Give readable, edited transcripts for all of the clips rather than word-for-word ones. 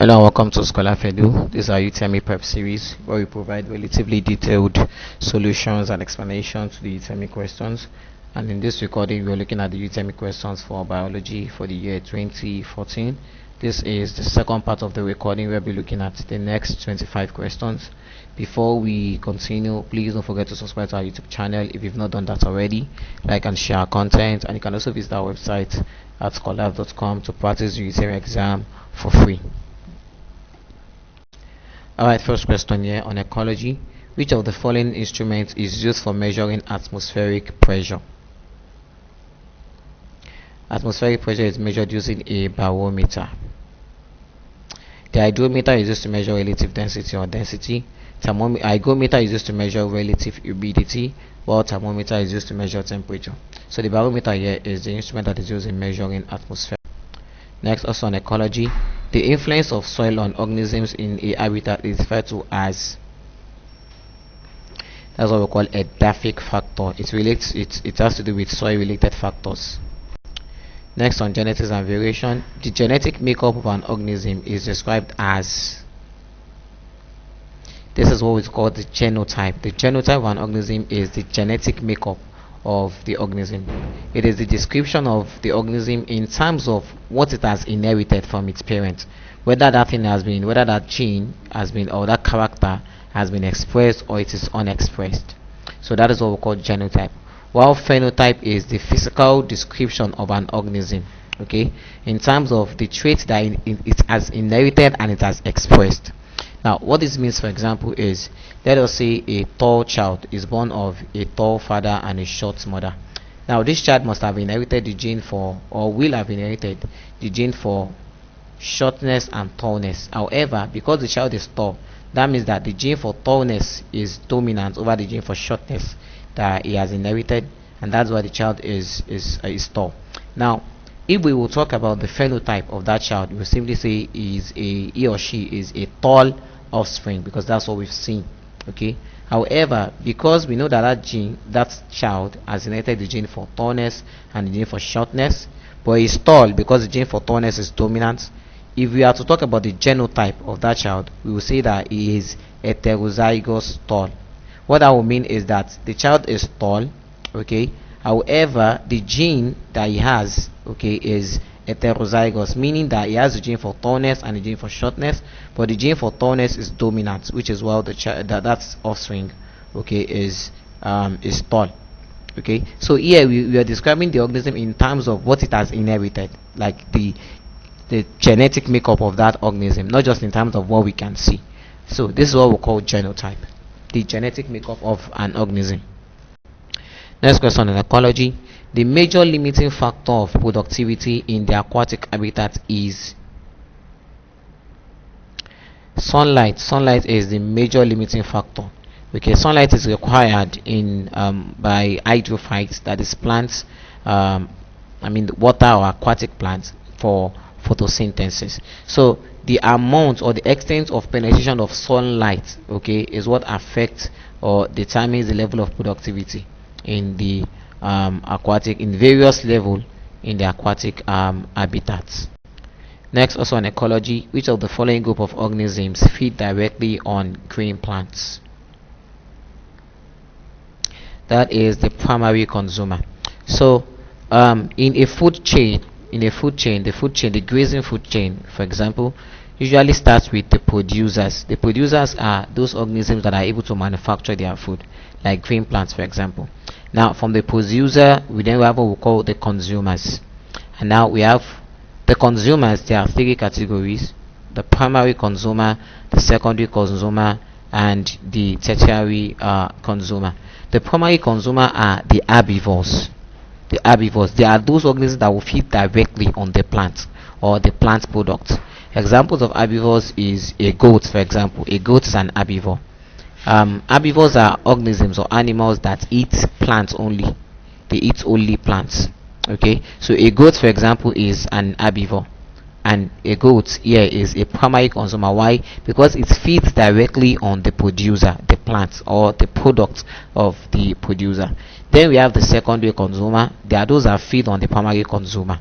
Hello and welcome to Scholar Fedu. This is our UTME prep series where we provide relatively detailed solutions and explanations to the UTME questions. And in this recording, we're looking at the UTME questions for biology for the year 2014. This is the second part of the recording. We'll be looking at the next 25 questions. Before we continue, please don't forget to subscribe to our YouTube channel if you've not done that already. Like and share our content, and you can also visit our website at scholar.com to practice the UTME exam for free. Alright, first question here on ecology. Which of the following instruments is used for measuring atmospheric pressure? Atmospheric pressure is measured using a barometer. The hydrometer is used to measure relative density or density. Hygrometer is used to measure relative humidity, while thermometer is used to measure temperature. So the barometer here is the instrument that is used in measuring atmosphere. Next, also on ecology, the influence of soil on organisms in a habitat is referred to as, that's what we call edaphic factor. It has to do with soil related factors. Next, on genetics and variation, the genetic makeup of an organism is described as, this is what we call the genotype. The genotype of an organism is the genetic makeup of the organism. It is the description of the organism in terms of what it has inherited from its parent, whether that gene has been, or that character has been expressed or it is unexpressed. So that is what we call genotype. While phenotype is the physical description of an organism, okay, in terms of the traits that it has inherited and it has expressed. Now, what this means, for example, is, let us say a tall child is born of a tall father and a short mother. Now, this child must have inherited the gene for, or will have inherited the gene for shortness and tallness. However, because the child is tall, that means that the gene for tallness is dominant over the gene for shortness that he has inherited, and that's why the child is tall. Now, if we will talk about the phenotype of that child, we will simply say he or she is a tall offspring, because that's what we've seen. Okay. However, because we know that that child has inherited the gene for tallness and the gene for shortness, but is tall because the gene for tallness is dominant. If we are to talk about the genotype of that child, we will say that he is heterozygous tall. What that will mean is that the child is tall, okay. However, the gene that he has, okay, is heterozygous, meaning that he has the gene for tallness and the gene for shortness, but the gene for tallness is dominant, which is why the that's offspring, okay, is tall. Okay, so here we are describing the organism in terms of what it has inherited, like the genetic makeup of that organism, not just in terms of what we can see. So this is what we call genotype, the genetic makeup of an organism. Next question on ecology. The major limiting factor of productivity in the aquatic habitat is sunlight. Sunlight is the major limiting factor. Okay, sunlight is required in by hydrophytes, that is plants, water or aquatic plants, for photosynthesis. So the amount or the extent of penetration of sunlight, okay, is what affects or determines the level of productivity in the aquatic, in various level in the aquatic habitats. Next, also on ecology, which of the following group of organisms feed directly on green plants? That is the primary consumer. So in a food chain, the grazing food chain, for example, usually starts with the producers. The producers are those organisms that are able to manufacture their food, like green plants, for example. Now, from the producer, we then have what we call the consumers. And now we have the consumers. There are three categories: the primary consumer, the secondary consumer, and the tertiary consumer. The primary consumer are the herbivores. The herbivores, they are those organisms that will feed directly on the plant or the plant products. Examples of herbivores is a goat, for example. A goat is an herbivore. Herbivores are organisms or animals that eat plants only. They eat only plants. Okay, so a goat, for example, is an herbivore, and a goat here is a primary consumer. Why? Because it feeds directly on the producer, the plant or the product of the producer. Then we have the secondary consumer. They are those that feed on the primary consumer.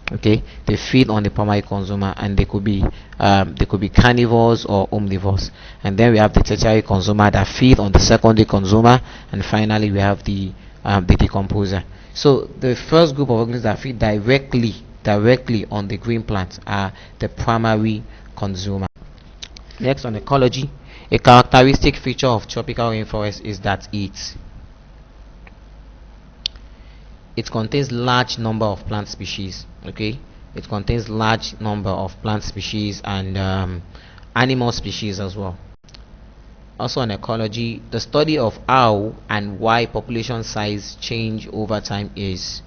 Okay, they feed on the primary consumer, and they could be carnivores or omnivores. And then we have the tertiary consumer that feed on the secondary consumer, and finally we have the decomposer. So the first group of organisms that feed directly on the green plants are the primary consumer. Next, on ecology, a characteristic feature of tropical rainforest is that it contains large number of plant species. Okay, it contains large number of plant species and animal species as well. Also on ecology, the study of how and why population size change over time is.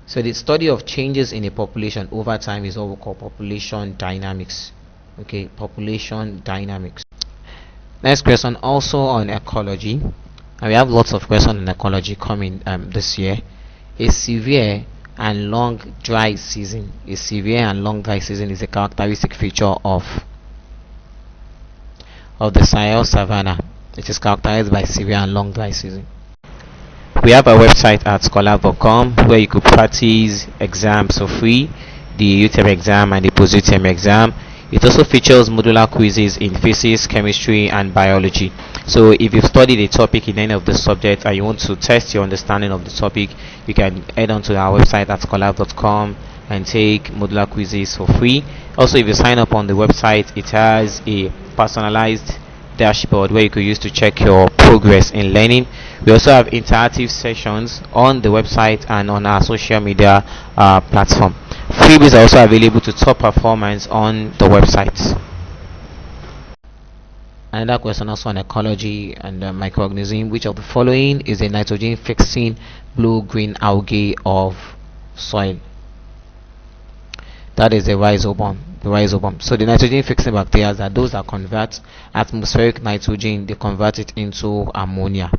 So the study of changes in a population over time is what we call population dynamics. Okay, population dynamics. Next question, also on ecology, and we have lots of questions on ecology coming this year. A severe and long dry season. A severe and long dry season is a characteristic feature of the Sahel Savannah. It is characterized by severe and long dry season. We have our website at scholar.com where you could practice exams for free, the UTME exam and the post-UTME exam. It also features modular quizzes in physics, chemistry, and biology. So if you've studied a topic in any of the subjects and you want to test your understanding of the topic, you can head on to our website at scholar.com and take modular quizzes for free. Also, if you sign up on the website, it has a personalized dashboard where you could use to check your progress in learning. We also have interactive sessions on the website and on our social media platform. Freebies are also available to top performance on the website. Another question also on ecology and microorganism. Which of the following is a nitrogen fixing blue-green algae of soil? That is the rhizobum. So the nitrogen fixing bacteria are those that convert atmospheric nitrogen, they convert it into ammonia,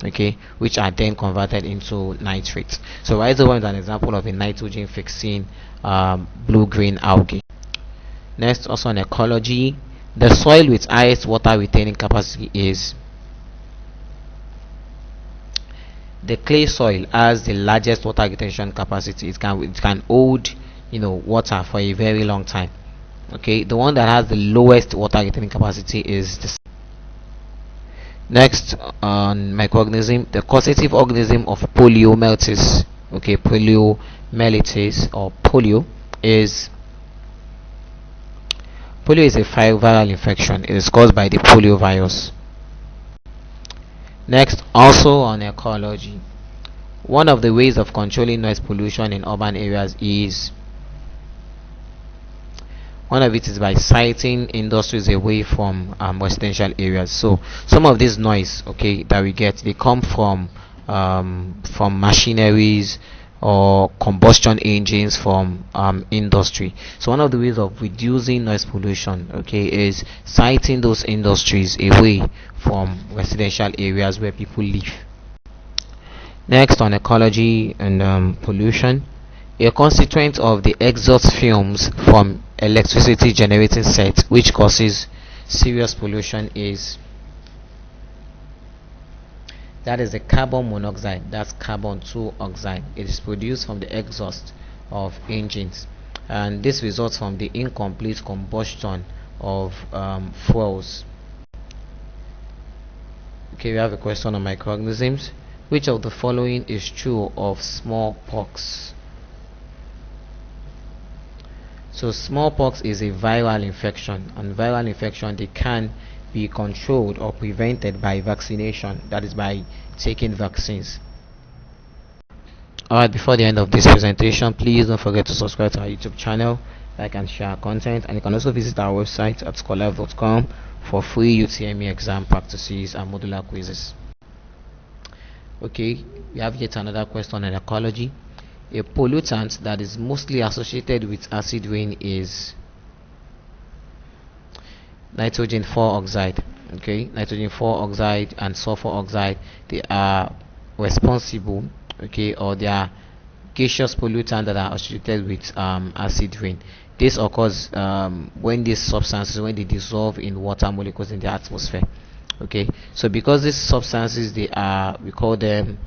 okay, which are then converted into nitrates. So rhizobum is an example of a nitrogen fixing blue-green algae. Next, also on ecology, the soil with highest water retaining capacity is. The clay soil has the largest water retention capacity. It can hold water for a very long time. Okay, the one that has the lowest water retaining capacity is the. Next, on microorganism, the causative organism of poliomyelitis. Okay, poliomyelitis or polio is a viral infection. It is caused by the polio virus. Next, also on ecology, one of the ways of controlling noise pollution in urban areas is. One of it is by siting industries away from residential areas. So some of this noise, okay, that we get, they come from machineries or combustion engines from industry. So one of the ways of reducing noise pollution, okay, is siting those industries away from residential areas where people live. Next, on ecology and pollution, a constituent of the exhaust fumes from electricity generating set which causes serious pollution is. That is the carbon monoxide. That's carbon 2 oxide. It is produced from the exhaust of engines, and this results from the incomplete combustion of fuels. Okay, we have a question on microorganisms. Which of the following is true of smallpox? So smallpox is a viral infection, and viral infection, they can be controlled or prevented by vaccination, that is by taking vaccines. Alright, before the end of this presentation, please don't forget to subscribe to our YouTube channel, like and share our content, and you can also visit our website at scholar.com for free UTME exam practices and modular quizzes. Okay, we have yet another question on ecology. A pollutant that is mostly associated with acid rain is nitrogen 4 oxide. Okay, nitrogen 4 oxide and sulfur oxide, they are responsible, okay, or they are gaseous pollutants that are associated with acid rain. This occurs when these substances, when they dissolve in water molecules in the atmosphere. Okay, so because these substances, we call them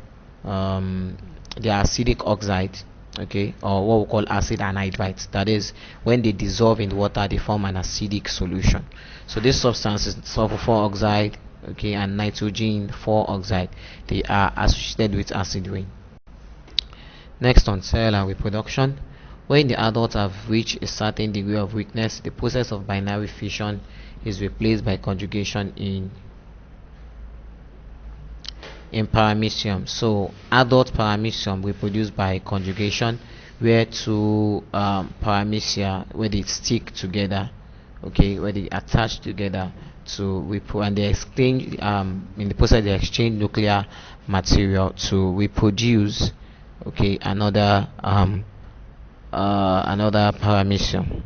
the acidic oxide, okay, or what we call acid anhydride. That is, when they dissolve in water, they form an acidic solution. So this substance is sulfur 4 oxide, okay, and nitrogen 4 oxide. They are associated with acid rain. Next, on cell and reproduction. When the adults have reached a certain degree of weakness, the process of binary fission is replaced by conjugation in paramecium. So adult paramecium reproduce by conjugation, where two paramecia, where they stick together, okay, where they attach together and they exchange, in the process they exchange nuclear material to reproduce, okay, another paramecium.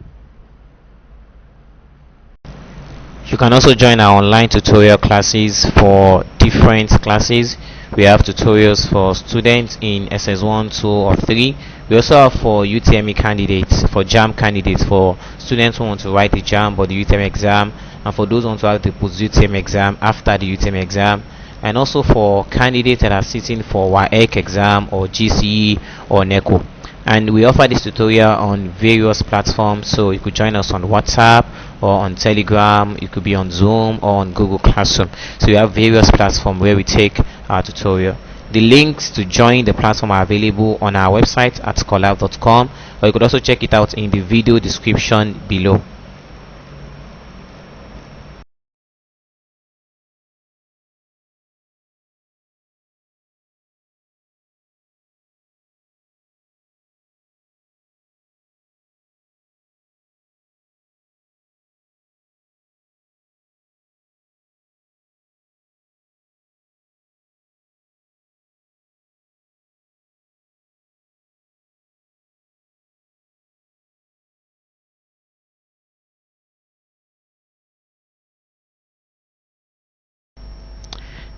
You can also join our online tutorial classes for different classes. We have tutorials for students in SS1, 2, or 3. We also have for UTME candidates, for JAMB candidates, for students who want to write the JAMB or the UTME exam, and for those who want to have the post-UTME exam after the UTME exam, and also for candidates that are sitting for WAEC exam or GCE or NECO. And we offer this tutorial on various platforms, so you could join us on WhatsApp or on Telegram, you could be on Zoom or on Google Classroom. So we have various platforms where we take our tutorial. The links to join the platform are available on our website at scholar.com, or you could also check it out in the video description below.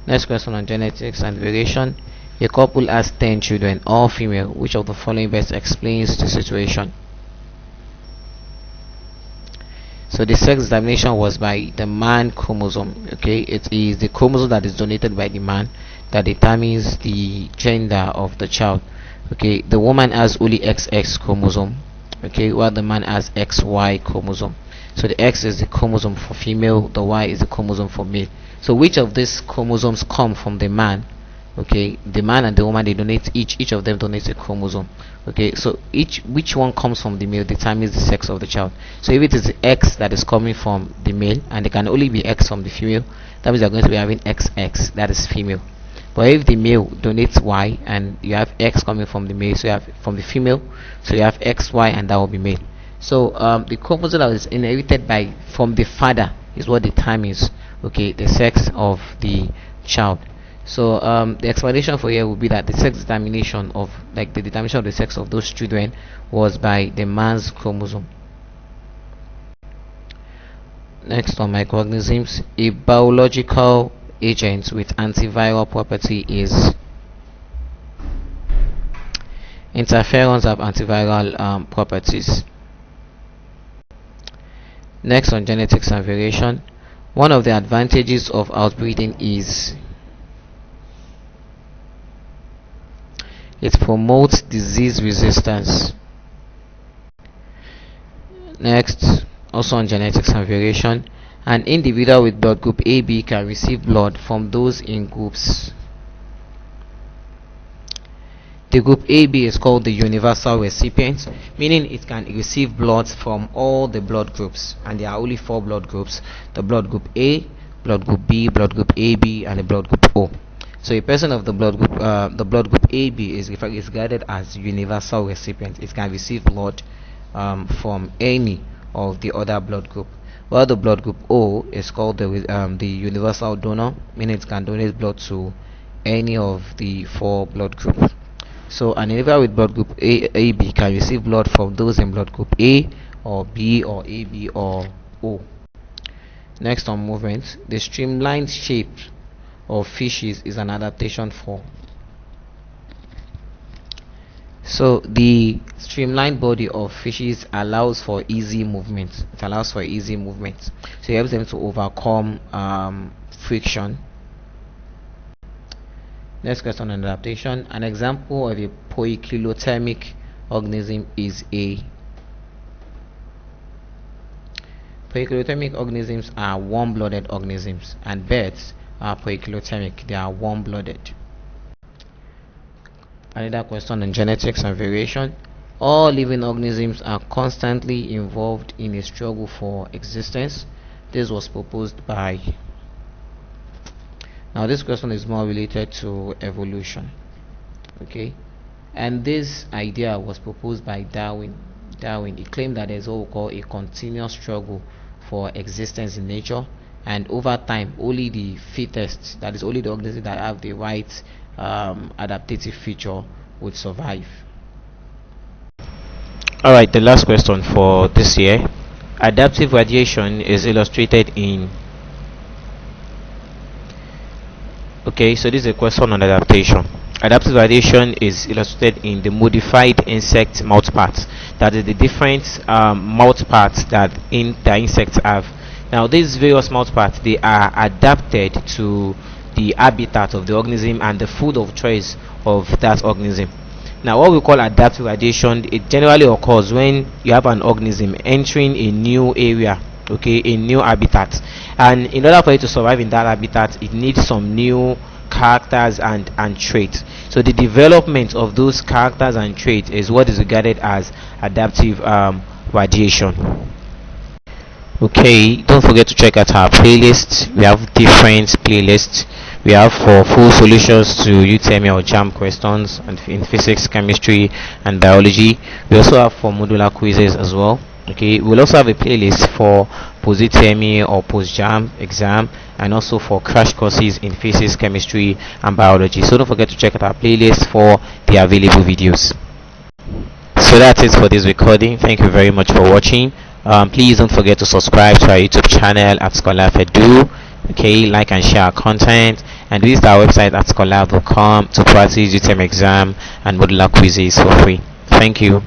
Next question on genetics and variation. A couple has 10 children, all female. Which of the following best explains the situation? So the sex determination was by the man chromosome. Okay, it is the chromosome that is donated by the man that determines the gender of the child. Okay, the woman has only XX chromosome, okay, while the man has XY chromosome. So the X is the chromosome for female, the Y is the chromosome for male. So which of these chromosomes come from the man? Okay, the man and the woman, they donate, each of them donates a chromosome. Okay, so which one comes from the male determines the sex of the child. So if it is the X that is coming from the male, and it can only be X from the female, that means you're going to be having XX, that is female. But if the male donates Y and you have X coming from the male, so you have from the female, so you have XY, and that will be male. So the chromosome that is inherited by from the father is what determines, okay, the sex of the child. So the explanation for here would be that the sex determination of, like, the determination of the sex of those children was by the man's chromosome. Next, on microorganisms, a biological agent with antiviral property is. Interferons have antiviral properties. Next, on genetics and variation, one of the advantages of outbreeding is it promotes disease resistance. Next, also on genetics and variation, an individual with blood group AB can receive blood from those in groups. The group AB is called the universal recipient, meaning it can receive blood from all the blood groups, and there are only 4 blood groups: the blood group A, blood group B, blood group AB, and the blood group O. So a person of the blood group AB is regarded as universal recipient. It can receive blood from any of the other blood group. While the blood group O is called the universal donor, meaning it can donate blood to any of the 4 blood groups. So an individual with blood group AB can receive blood from those in blood group A or B or AB or O. Next, on movement, the streamlined shape of fishes is an adaptation form. So the streamlined body of fishes allows for easy movement. It allows for easy movement. So it helps them to overcome friction. Next question on adaptation. An example of a poikilothermic organism is a Poikilothermic organisms are warm-blooded organisms, and birds are poikilothermic. They are warm-blooded. Another question on genetics and variation. All living organisms are constantly involved in a struggle for existence. This was proposed by. Now, this question is more related to evolution. Okay, and this idea was proposed by Darwin. He claimed that there's what we call a continuous struggle for existence in nature, and over time only the fittest, that is only the organisms that have the right adaptative feature, would survive. Alright, the last question for this year. Adaptive radiation is illustrated in. Okay, so this is a question on adaptation. Adaptive radiation is illustrated in the modified insect mouthparts, that is the different mouthparts that the insects have. Now, these various mouthparts, they are adapted to the habitat of the organism and the food of choice of that organism. Now, what we call adaptive radiation, it generally occurs when you have an organism entering a new area, okay, a new habitat, and in order for it to survive in that habitat, it needs some new characters and traits. So the development of those characters and traits is what is regarded as adaptive radiation. Okay, don't forget to check out our playlist. We have different playlists. We have for full solutions to UTME or JAMB questions and in physics, chemistry, and biology. We also have for modular quizzes as well. Okay, we'll also have a playlist for post UTME or post JAMB exam, and also for crash courses in physics, chemistry, and biology. So don't forget to check out our playlist for the available videos. So that's it for this recording. Thank you very much for watching. Please don't forget to subscribe to our YouTube channel at Scholar Fedu. Okay, like and share our content, and visit our website at scholar.com to practice UTM exam and modular quizzes for free. Thank you.